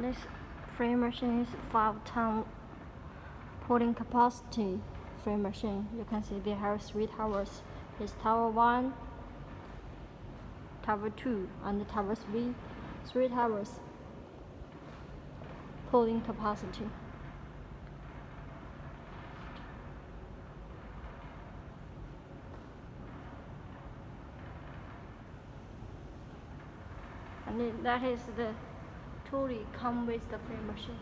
This frame machine is 5-ton pulling capacity frame machine. You can see they have 3 towers. It's tower 1, tower 2, and tower 3. 3 towers pulling capacity. And that is the totally come with the frame machine.